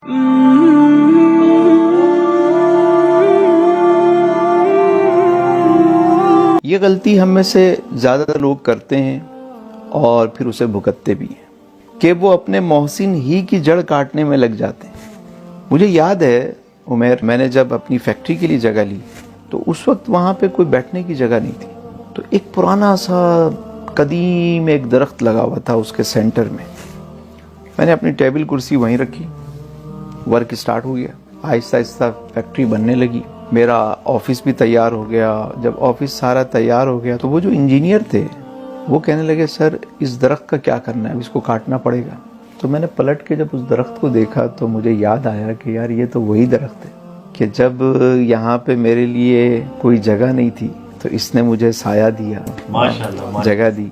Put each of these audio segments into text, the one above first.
یہ غلطی ہم میں سے زیادہ لوگ کرتے ہیں اور پھر اسے بھگتتے بھی ہیں کہ وہ اپنے محسن ہی کی جڑ کاٹنے میں لگ جاتے ہیں۔ مجھے یاد ہے عمیر، میں نے جب اپنی فیکٹری کے لیے جگہ لی تو اس وقت وہاں پہ کوئی بیٹھنے کی جگہ نہیں تھی، تو ایک پرانا سا قدیم ایک درخت لگا ہوا تھا اس کے سینٹر میں نے اپنی ٹیبل کرسی وہیں رکھی، ورک سٹارٹ ہو گیا، آہستہ آہستہ فیکٹری بننے لگی، میرا آفس بھی تیار ہو گیا۔ جب آفس سارا تیار ہو گیا تو وہ جو انجینئر تھے وہ کہنے لگے سر اس درخت کا کیا کرنا ہے، اب اس کو کاٹنا پڑے گا۔ تو میں نے پلٹ کے جب اس درخت کو دیکھا تو مجھے یاد آیا کہ یار یہ تو وہی درخت ہے کہ جب یہاں پہ میرے لیے کوئی جگہ نہیں تھی تو اس نے مجھے سایہ دیا، جگہ دی۔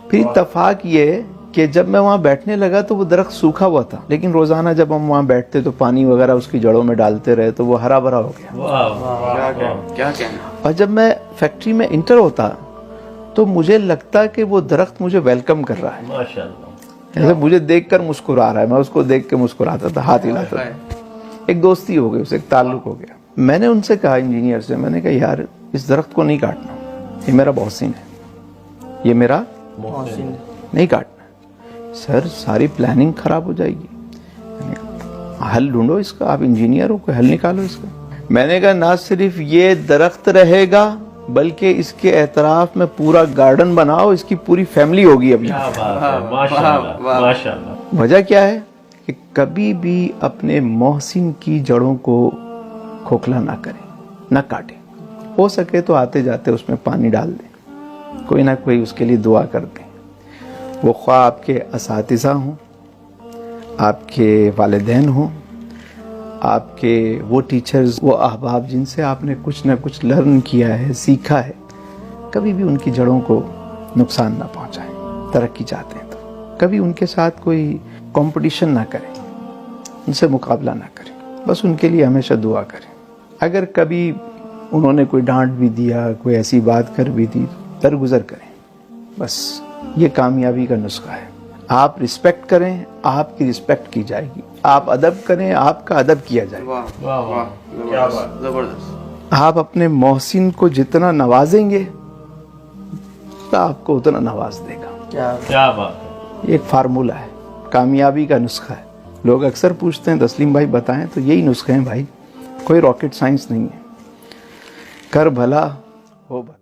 پھر اتفاق یہ کہ جب میں وہاں بیٹھنے لگا تو وہ درخت سوکھا ہوا تھا، لیکن روزانہ جب ہم وہاں بیٹھتے تو پانی وغیرہ اس کی جڑوں میں ڈالتے رہے تو وہ ہرا بھرا ہو گیا۔ اور جب میں فیکٹری میں انٹر ہوتا تو مجھے لگتا کہ وہ درخت مجھے ویلکم کر رہا ہے، جیسے مجھے دیکھ کر مسکرا رہا ہے، میں اس کو دیکھ کے مسکراتا تھا، ہاتھ ہلاتا تھا، ایک دوستی ہو گئی، اسے ایک تعلق ہو گیا۔ میں نے ان سے کہا، انجینئر سے، میں نے کہا یار اس درخت کو نہیں کاٹنا، یہ میرا محسن ہے، یہ میرا محسن نہیں کاٹنا۔ سر ساری پلاننگ خراب ہو جائے گی، حل ڈھونڈو اس کا، آپ انجینئر ہو، کوئی حل نکالو اس کا۔ میں نے کہا نہ صرف یہ درخت رہے گا بلکہ اس کے اعتراف میں پورا گارڈن بناؤ، اس کی پوری فیملی ہوگی ابھی۔ وجہ کیا ہے کہ کبھی بھی اپنے محسن کی جڑوں کو کھوکھلا نہ کریں، نہ کاٹیں، ہو سکے تو آتے جاتے اس میں پانی ڈال دیں، کوئی نہ کوئی اس کے لیے دعا کر دیں، وہ خواہ آپ کے اساتذہ ہوں، آپ کے والدین ہوں، آپ کے وہ ٹیچرز، وہ احباب جن سے آپ نے کچھ نہ کچھ لرن کیا ہے، سیکھا ہے، کبھی بھی ان کی جڑوں کو نقصان نہ پہنچائیں۔ ترقی چاہتے ہیں تو کبھی ان کے ساتھ کوئی کمپٹیشن نہ کریں، ان سے مقابلہ نہ کریں، بس ان کے لیے ہمیشہ دعا کریں۔ اگر کبھی انہوں نے کوئی ڈانٹ بھی دیا، کوئی ایسی بات کر بھی دی، درگزر کریں، بس یہ کامیابی کا نسخہ ہے۔ آپ رسپیکٹ کریں، آپ کی رسپیکٹ کی جائے گی، آپ ادب کریں، آپ کا ادب کیا جائے گا۔ کیا بات، زبردست۔ آپ اپنے محسن کو جتنا نوازیں گے تو آپ کو اتنا نواز دے گا۔ کیا بات، یہ ایک فارمولہ ہے، کامیابی کا نسخہ ہے۔ لوگ اکثر پوچھتے ہیں تسلیم بھائی بتائیں، تو یہی نسخے ہیں بھائی، کوئی راکٹ سائنس نہیں ہے۔ کر بھلا ہو بھلا۔